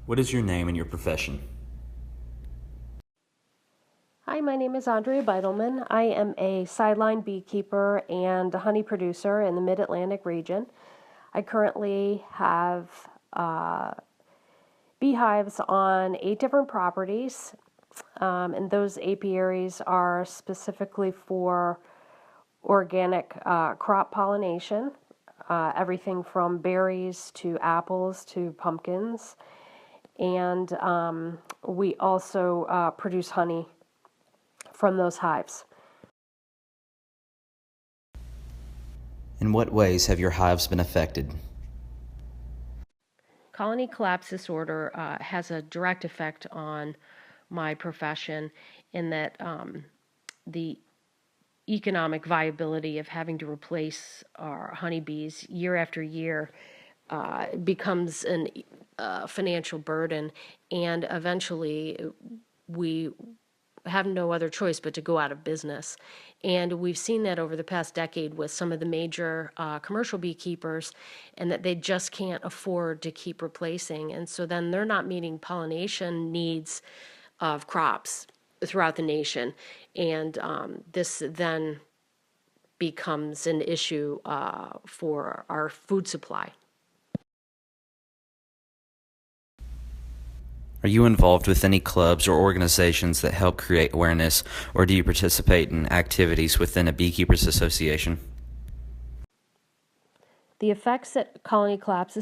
What is your name and your profession? Hi, my name is Andrea Beidelman. I am a sideline beekeeper and a honey producer in the Mid-Atlantic region. I currently have beehives on 8 different properties, and those apiaries are specifically for organic crop pollination, everything from berries to apples to pumpkins. And we also produce honey from those hives. In what ways have your hives been affected? Colony collapse disorder has a direct effect on my profession in that the economic viability of having to replace our honeybees year after year becomes a financial burden, and eventually we have no other choice but to go out of business. And we've seen that over the past decade with some of the major commercial beekeepers, and that they just can't afford to keep replacing. And so then they're not meeting pollination needs of crops throughout the nation. And this then becomes an issue for our food supply. Are you involved with any clubs or organizations that help create awareness, or do you participate in activities within a beekeepers association? The effects that colony collapse